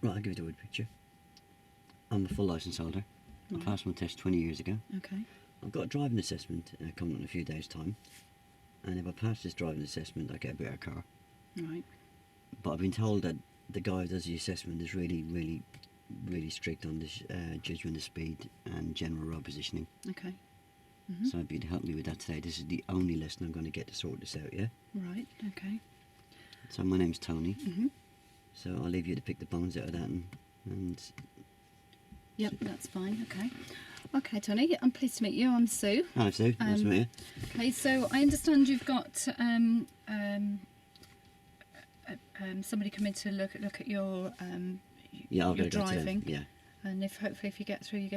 Right, I'll give you the word picture. I'm a full licence holder. I passed my test 20 years ago. Okay. I've got a driving assessment coming up in a few days' time. And if I pass this driving assessment, I get a better car. Right. But I've been told that the guy who does the assessment is really strict on this judgment of speed and general road positioning. Okay. So if you'd help me with that today, this is the only lesson I'm going to get to sort this out, yeah? Right. Okay. So my name's Tony. So I'll leave you to pick the bones out of that and Yep, that's fine. Okay. Okay, Tony, I'm pleased to meet you. I'm Sue. Hi Sue, nice to meet you. Okay, so I understand you've got somebody coming to look at your Yeah, I'll your go to driving. them, yeah. And hopefully if you get through, do you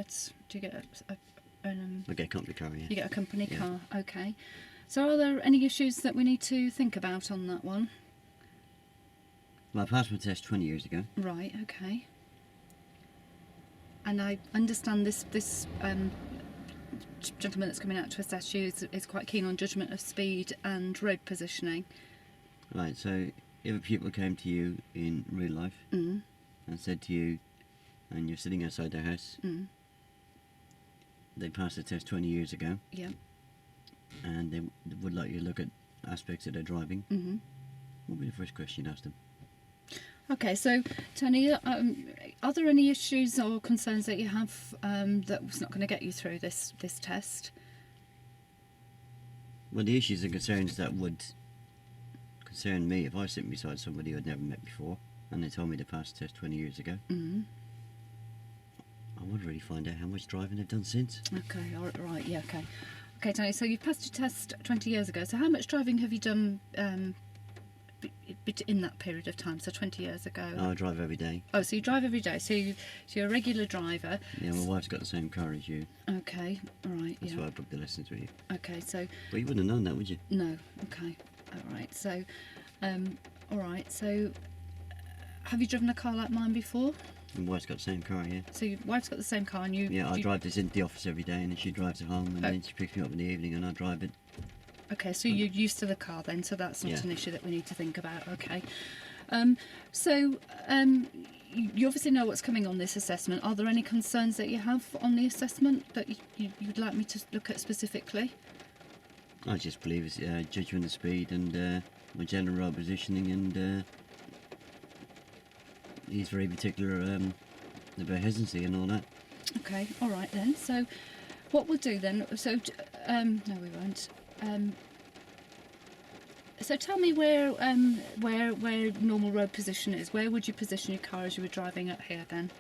get I'll get a company car, yeah. you get a company Yeah. car? Okay. So are there any issues that we need to think about on that one? Well, I passed my test 20 years ago. Right. Okay. And I understand this gentleman that's coming out to assess you is quite keen on judgment of speed and road positioning. Right, so if a pupil came to you in real life and said to you, and you're sitting outside their house, they passed the test 20 years ago, Yeah. and they would like you to look at aspects of their driving, what would be the first question you'd ask them? Okay, so Tony, are there any issues or concerns that you have that's not going to get you through this test? Well, the issues and concerns that would concern me if I was sitting beside somebody I'd never met before and they told me to pass the test 20 years ago, I would really find out how much driving they've done since. Okay, all right, yeah, okay. Okay, Tony, so you passed your test 20 years ago, so how much driving have you done in that period of time, so 20 years ago? I drive every day. Oh, so you drive every day, so you're a regular driver. Yeah, my wife's got the same car as you. Okay, all right, That's yeah. why I booked the lessons with you. Okay, so... But you wouldn't have known that, would you? No, okay, all right, so... all right, so... Have you driven a car like mine before? My wife's got the same car, yeah. So your wife's got the same car and you... Yeah, I drive this into the office every day and then she drives it home and then she picks me up in the evening and I drive it. Okay, so you're used to the car then, so that's not an issue that we need to think about, okay. You obviously know what's coming on this assessment. Are there any concerns that you have on the assessment that you'd like me to look at specifically? I just believe it's judgment of speed and my general road positioning and he's very particular about hesitancy and all that. Okay, all right then. So what we'll do then, so, no we won't. So tell me where normal road position is. Where would you position your car as you were driving up here then?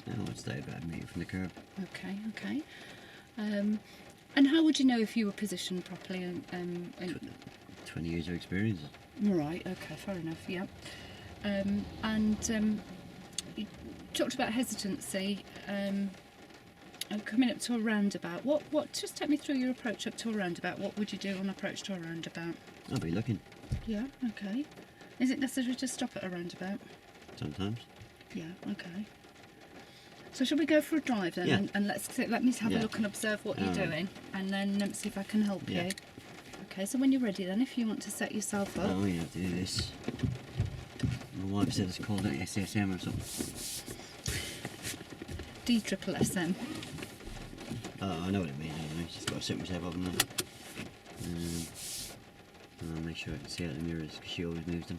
Oh, I'd stay about a metre from the curb. Okay, okay. And how would you know if you were positioned properly? 20 years of experience. Right, okay, fair enough, yeah. You talked about hesitancy. Coming up to a roundabout. What? Just take me through your approach up to a roundabout. What would you do on approach to a roundabout? I'll be looking. Yeah. Okay. Is it necessary to stop at a roundabout? Sometimes. Yeah. Okay. So shall we go for a drive then? Yeah. And let me have a look and observe what you're Alright. doing, and then see if I can help you. Okay. So when you're ready, then, if you want to set yourself up. Oh, you have to do this. My wife said it's called an SSM or something. D-triple-SM. Oh, I know what it means anyway. Just got to set myself up and that. I'll make sure I can see out the mirrors because she always moves them.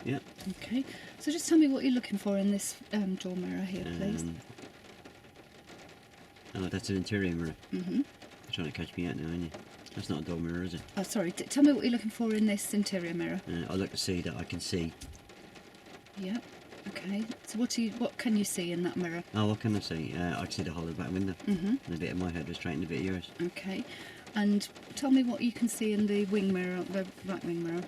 Yeah. Okay. So just tell me what you're looking for in this door mirror here, please. Oh, that's an interior mirror. You're trying to catch me out now, aren't you? That's not a door mirror, is it? Oh, sorry. Tell me what you're looking for in this interior mirror. I look to see that I can see. Yeah. Okay. So what can you see in that mirror? Oh, what can I see? I can see the whole of the back window. And a bit of my head was straight and a bit of yours. Okay. And tell me what you can see in the wing mirror, the right wing mirror,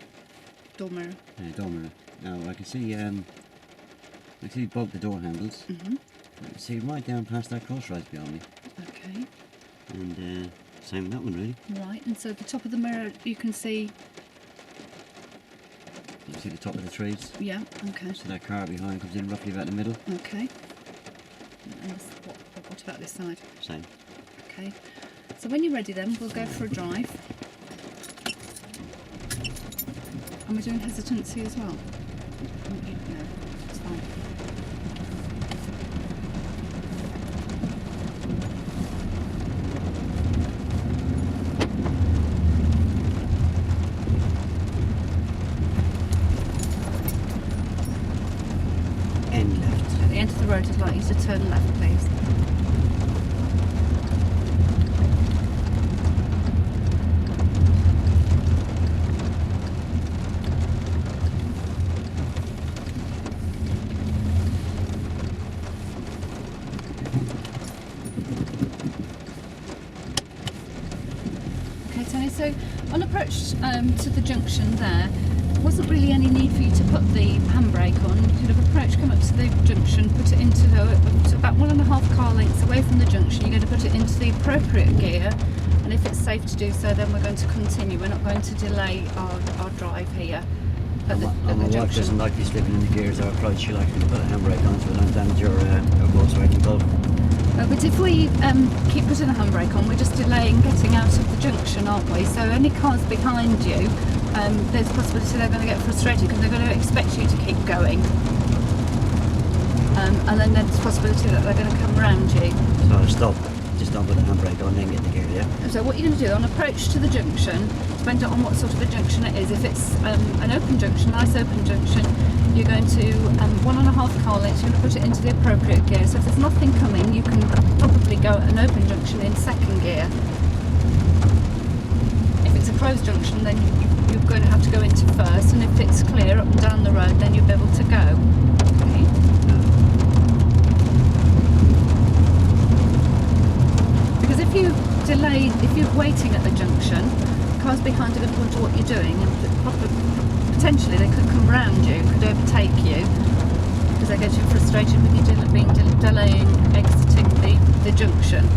door mirror. Door mirror. Oh, I can see both the door handles. I can see right down past that crossroads behind me. Okay. And same with that one, really. Right. And so the top of the mirror, you can see. You can see the top of the trees. Yeah. Okay. So that car behind comes in roughly about the middle. Okay. And what about this side? Same. Okay. So when you're ready, then we'll go for a drive. And we're doing hesitancy as well? No, it's fine. End left. At the end of the road, I'd like you to turn left, please. Okay, Tony, so on approach to the junction there wasn't really any need for you to put the handbrake on. You could have approached, come up to the junction, put it into about 1.5 car lengths away from the junction. You're going to put it into the appropriate gear, and if it's safe to do so, then we're going to continue. We're not going to delay our drive here at the My wife junction. doesn't like you slipping in the gears or approach. She likes me to put a handbrake on so I don't damage your Volkswagen Golf. But if we keep putting a handbrake on, we're just delaying getting out of the junction, aren't we? So any cars behind you, there's a possibility they're going to get frustrated because they're going to expect you to keep going. And then there's a possibility that they're going to come around you. So I'll stop. Just don't put the handbrake on, then get the gear, yeah? So what you're going to do on approach to the junction, depending on what sort of a junction it is, if it's an open junction, nice open junction, you're going to 1.5 car lengths, you're going to put it into the appropriate gear. So if there's nothing coming, you can probably go at an open junction in second gear. If it's a closed junction, then you're going to have to go into first, and if it's clear up and down the road, then you'll be able to go. Okay. Because if you're waiting at the junction, cars behind are going to wonder what you're doing, and potentially they could come round you, could overtake you, because they're getting frustrated with you delaying exiting the junction.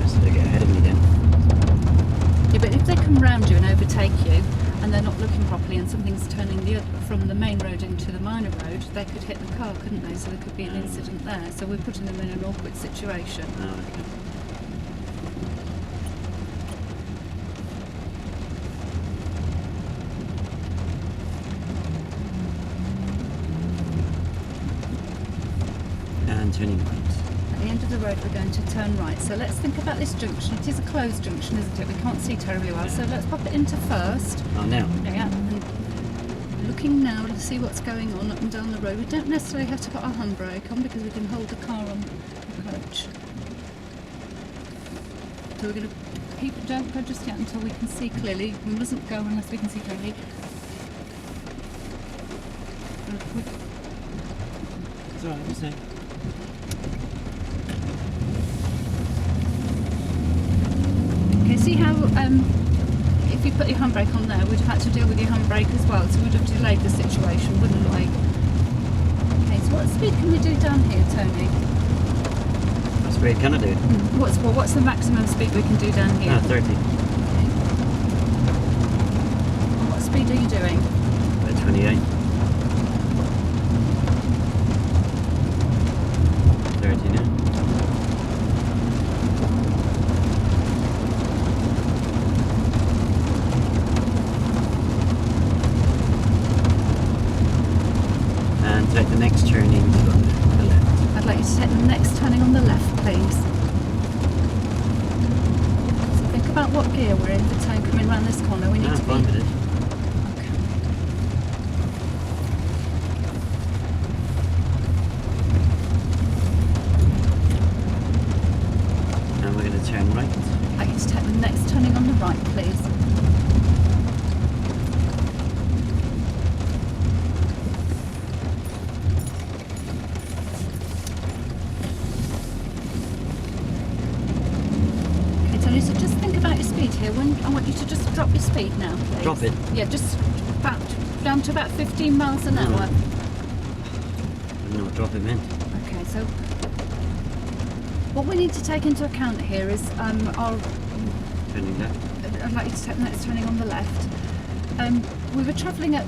So they get ahead of me then. Yeah, but if they come round you and overtake you, and they're not looking properly, and something's turning from the main road into the minor road, they could hit the car, couldn't they? So there could be an incident there. So we're putting them in an awkward situation. Oh, okay. And turning right. At the end of the road, we're going to turn right. So let's think about this junction. It is a closed junction, isn't it? We can't see terribly well. So let's pop it into first. Oh, now? Yeah. And looking now to see what's going on up and down the road. We don't necessarily have to put our handbrake on because we can hold the car on approach. So we're going to don't go just yet until we can see clearly. We mustn't go unless we can see clearly. It's alright, I'm saying. Okay, see how if you put your handbrake on there, we'd have had to deal with your handbrake as well, so we'd have delayed the situation, wouldn't we? Okay, so what speed can we do down here, Tony? What speed can I do? What's the maximum speed we can do down here? 30. Okay. And what speed are you doing? About 28. 30 now. And take the next turning to the left. I'd like you to take the next turning on the left, please. So think about what gear we're in for time coming around this corner. We need to be... Fine with it. And we're going to turn right. I'd like you to take the next turning on the right, please. Okay, Tony, so just think about your speed here. I want you to just drop your speed now, please. Drop it? Yeah, just down to about 15 miles an hour. I don't know what drop it meant. Okay, so what we need to take into account here is our... Turning left. I'd like you to take the next turning on the left. We were travelling at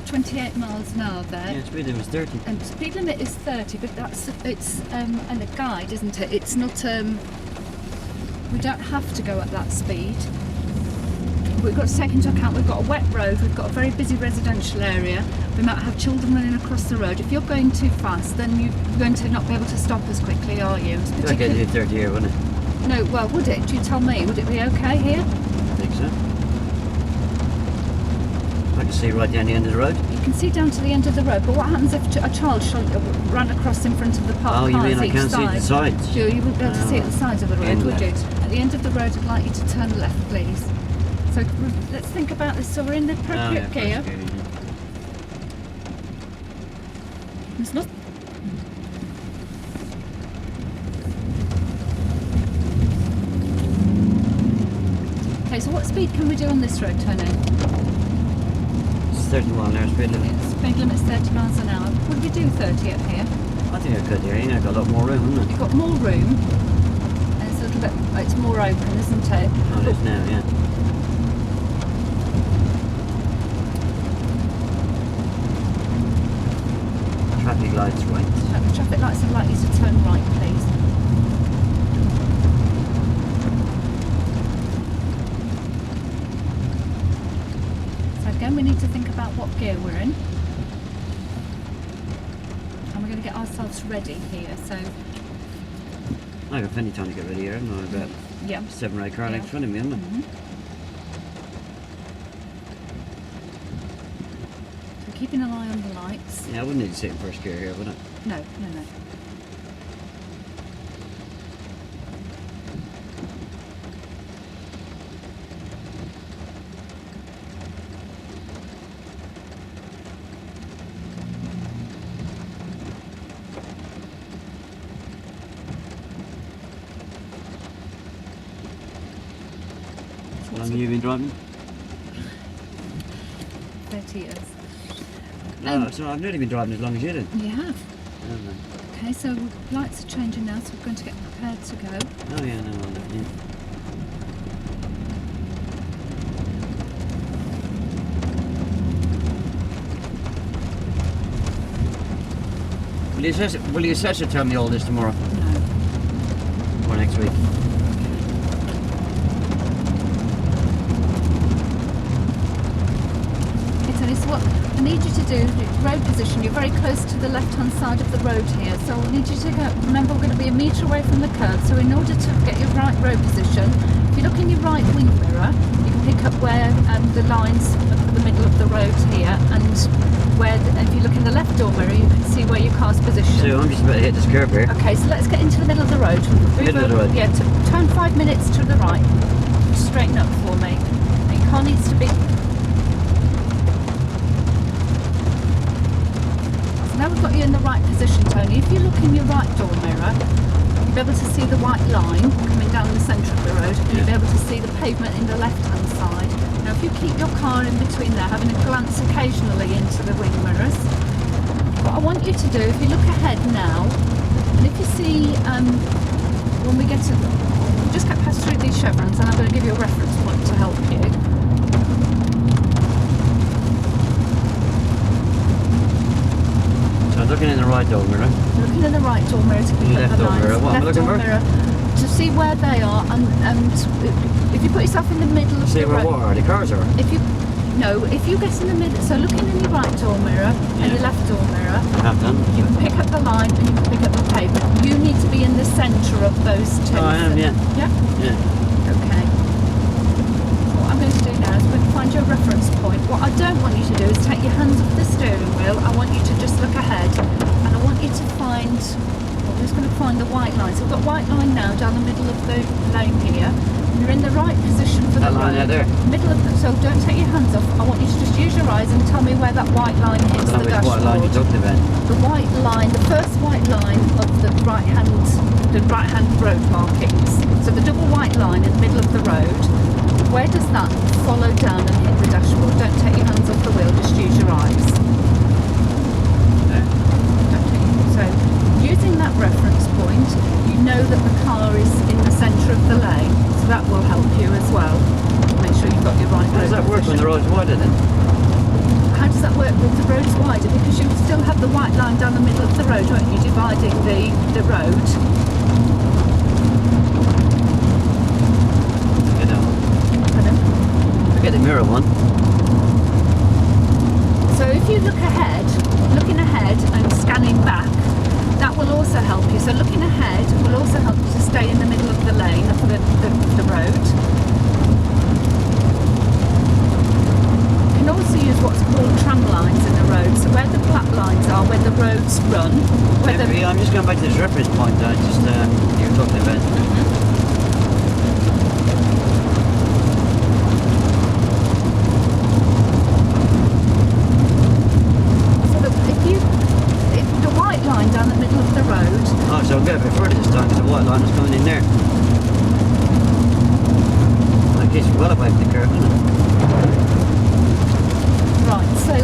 28 miles an hour there. Yeah, speed limit was 30. And speed limit is 30, but it's a guide, isn't it? It's not We don't have to go at that speed. We've got to take into account we've got a wet road, we've got a very busy residential area, we might have children running across the road. If you're going too fast, then you're going to not be able to stop as quickly, are you? Like I did 30 here, wouldn't it? No, well, would it? Do you tell me? Would it be okay here? I think so. I can see right down the end of the road. You can see down to the end of the road, but what happens if a child ran across in front of the parked Oh, you cars mean I each can't see side? the sides? You wouldn't be able to see at the sides of the road, End would you? left. At the end of the road, I'd like you to turn left, please. So let's think about this. So we're in the appropriate gear. It's not. Okay, so what speed can we do on this road, Tony? It's 30 mile an hour speed limit. Speed limit's 30 miles an hour. Would we do 30 up here? I think I could here. You know, got a lot more room, haven't it? You've got more room, and it's a little bit. It's more open, isn't it? Oh, it is now, yeah. Traffic lights right. The traffic lights are likely to turn right, please. So again, we need to think about what gear we're in. And we're going to get ourselves ready here, so I got plenty of time to get ready here, haven't I? About yeah. 7 or 8 car lengths in front of me, haven't I? Mhm. So keeping an eye on the lights. Yeah, I wouldn't need to sit in first gear here, would I? No, no, no. How long have you been driving? 30 years. No, so I've nearly been driving as long as you did. You have. Haven't I? Okay, so lights are changing now, so we're going to get prepared to go. Oh yeah, no, yeah. Will the assessor tell me all this tomorrow No. or next week? Okay, Tony, so what I need you to do, road position, you're very close to the left-hand side of the road here, so I need you to go, remember we're going to be a metre away from the curb, so in order to get your right road position, if you look in your right wing mirror, you can pick up where the lines for the middle of the road here, and where, if you look in the left door mirror, you can see where your car's positioned. So I'm just about to hit this curb here. Okay, so let's get into the middle of the road. Middle of the road? Yeah, turn 5 minutes to the right. Straighten up for me. And your car needs to be... So now we've got you in the right position, Tony. If you look in your right door mirror, you'll be able to see the white line coming down the centre of the road, and you'll be able to see the pavement in the left-hand side. Now, if you keep your car in between there, having a glance occasionally into the wing mirrors, what I want you to do, if you look ahead now, and if you see, when we get to, just get past through these chevrons, and I'm going to give you a reference point to help you. So I'm looking in the right door mirror. You're looking in the right door mirror to pick up Left the door lines. mirror, what am I Left looking door for? mirror to see where they are, and if you put yourself in the middle of See the where road. what are the cars are? If you get in the middle, so looking in your right door mirror and your left door mirror, I have done. you can pick up the line and you can pick up the pavement. You need to be in the centre of those two. Oh, I am, yeah. Yeah? Yeah. Okay. What I'm going to do now is I'm going to find your reference point. What I don't want you to do is take your hands off the steering wheel. I want you to just look ahead, and I want you to find, well, we're just going to find the white line. So we've got white line now down the middle of the lane here. You're in the right position for That the line road. out there? Middle of the, so don't take your hands off. I want you to just use your eyes and tell me where that white line I hits don't the know which white line you're dashboard. talking about. The white line, the first white line of the right hand road markings. So the double white line in the middle of the road, where does that follow down and hit the dashboard? Don't take your hands off the wheel, just use your eyes. Okay. So using that reference point, you know that the car is in the centre of the lane, so that will help you as well. Make sure you've got your right How road does that work when the road's wider then? How does that work with the roads wider? Because you still have the white line down the middle of the road, won't you, dividing the road. get the mirror one. So if you looking ahead and scanning back, that will also help you. So looking ahead will also help you to stay in the middle of the lane, of the road. You can also use what's called tram lines in the road. So where the black lines are, where the roads run. Yeah, I'm just going back to this reference point that you were talking about. Down the middle of the road. Oh, so I'll go a bit further this time because the white line is coming in there. Like it's well away from the curve, isn't it? Right, so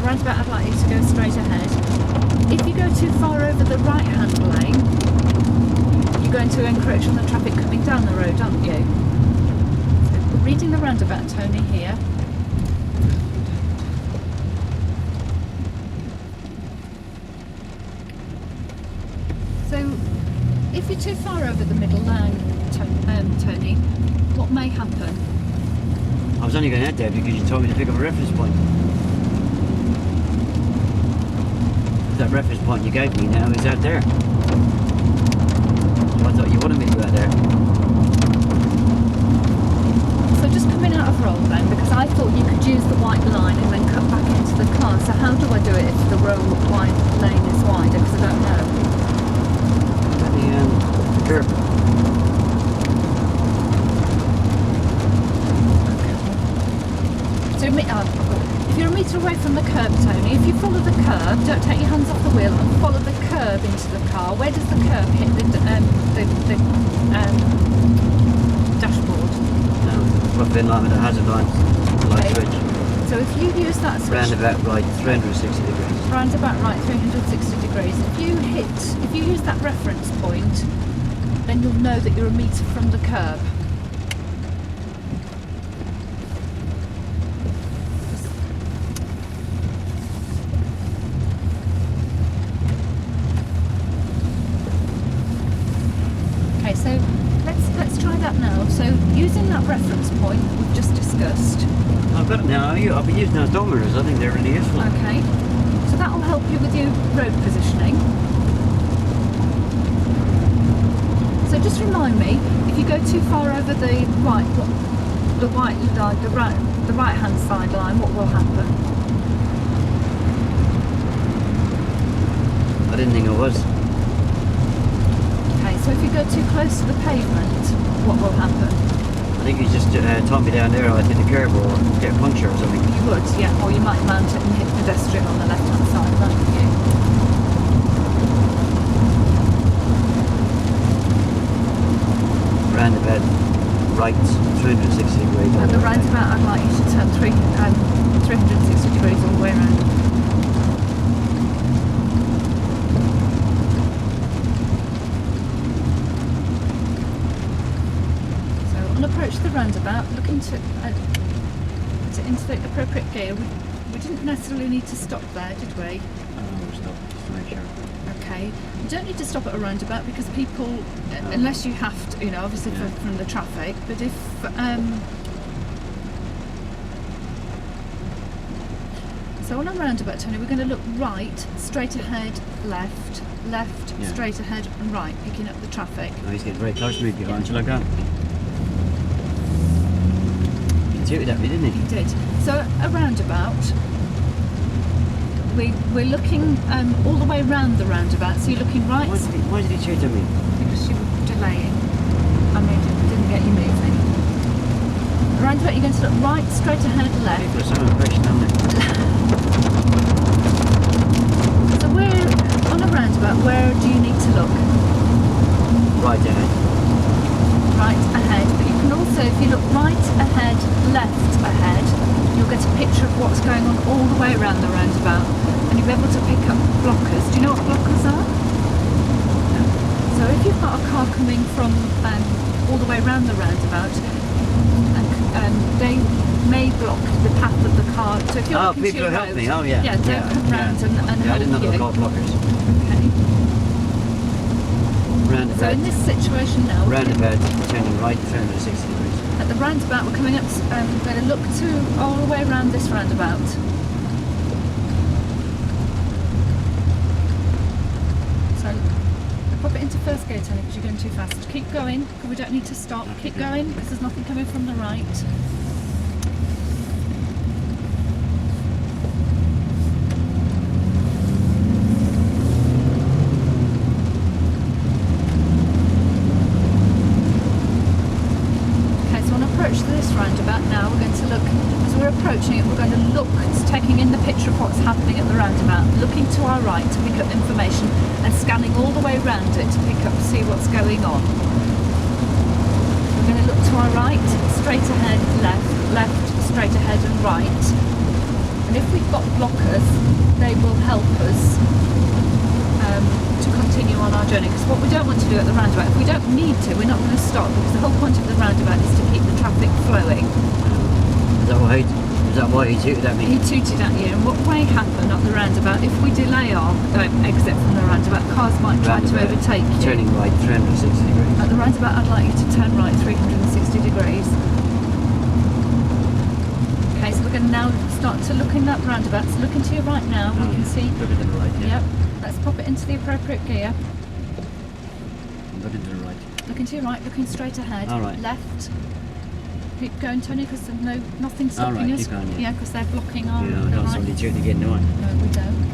roundabout, I'd like you to go straight ahead. If you go too far over the right-hand lane, you're going to encroach on the traffic coming down the road, aren't you? So, reading the roundabout, Tony, here. So, if you're too far over the middle line, Tony, what may happen? I was only going out there because you told me to pick up a reference point. That reference point you gave me now is out there. So I thought you wanted me to go out there. So just coming out of roll then, because I thought you could use the white line and then cut back into the car. So how do I do it if the white lane is wider? Because I don't know. The curb. So if you're a metre away from the curb, Tony, if you follow the curb, don't take your hands off the wheel and follow the curb into the car. Where does the curb hit the dashboard? Roughly in line with the hazard line, light switch. So if you use that switch, roundabout right 360 degrees. Roundabout right 360 degrees. If you use that reference point, then you'll know that you're a metre from the curb. Okay, so let's try that now. So using that reference point that we've just discussed. I've got it now. I've been using those odometers. I think they're really useful. Okay, so that will help you with your road positioning. So just remind me, if you go too far over the right hand side line, what will happen? I didn't think it was. Okay, so if you go too close to the pavement, what will happen? I think you just tie me down there, I'd hit the curb or get a puncture or something. You would, yeah, or you might mount it and hit the pedestrian on the left hand side, mightn't you? Roundabout right 360 degrees. At the roundabout, I'd like you to turn 360 degrees all the way around. So on approach to the roundabout, looking to into the appropriate gear. We didn't necessarily need to stop there, did we? Stop, just to make sure. Okay. You don't need to stop at a roundabout because people, unless you have to, obviously from the traffic, but if so So on a roundabout, Tony, we're going to look right, straight ahead, left, left, Yeah. straight ahead and right, picking up the traffic. Oh, he's getting very close to me. Behind you like that. He tooted at me, didn't he? He did. So a roundabout, we're looking all the way round the roundabout. So you're looking right Why did he toot at me? because you were delaying. I mean, didn't get you moving. The roundabout, you're going to look right, straight ahead, left. People are so impatient, aren't they? So we're on a roundabout. Where do you need to look? Right ahead. Right ahead, but you can also, if you look right ahead, left ahead, you'll get a picture of what's going on all the way around the roundabout, and you'll be able to pick up blockers. Do you know what blockers are? So if you've got a car coming from all the way around the roundabout, and they may block the path of the car. So if you're looking to people your who help road, me. Oh, yeah. yeah, don't come round and Yeah, I help didn't know they you. were called blockers. Okay. Roundabout. So in this situation now, Roundabout, turning right 360 degrees. at the roundabout, we're coming up. We're going to look to all the way around this roundabout. So pop it into first gear, Tony, because you're going too fast. Keep going, because we don't need to stop. Keep going, because there's nothing coming from the right. Okay, so on approach to this roundabout now, we're going to look, as we're approaching it, we're going to look, taking in the picture of what's happening at the roundabout, looking to our right to pick up information and scanning all the way around it to pick up, see what's going on. We're going to look to our right, straight ahead, left, left, straight ahead and right. And if we've got blockers, they will help us to continue on our journey. Because what we don't want to do at the roundabout, if we don't need to, we're not going to stop, because the whole point of the roundabout is to keep the traffic flowing. Is that why he tooted at me? He tooted at you, and what may happen at the roundabout, if we delay our exit from the roundabout, cars might try to Roundabout, overtake you. Turning right 360 degrees. At the roundabout, I'd like you to turn right 360 degrees. Okay, so we're going to now start to look in that roundabout. So looking to your right now, we can see. Looking to the right, yeah. Yep. Let's pop it into the appropriate gear. Looking to the right. Looking to your right, looking straight ahead. All right. Left. Keep going, Tony, because there's nothing stopping right, us. keep going, yeah. Because they're blocking our You know, I don't right. somebody tooting again, do I? No, we don't.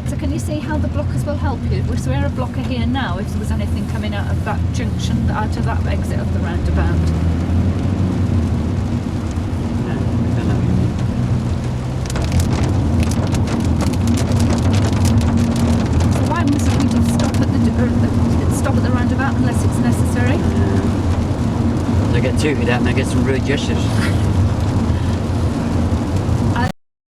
So can you see how the blockers will help you? So we're a blocker here now if there was anything coming out of that junction, out of that exit of the roundabout. No, I don't know. So why mustn't we just stop at the roundabout unless it's necessary? They get tooted at and they get some rude gestures.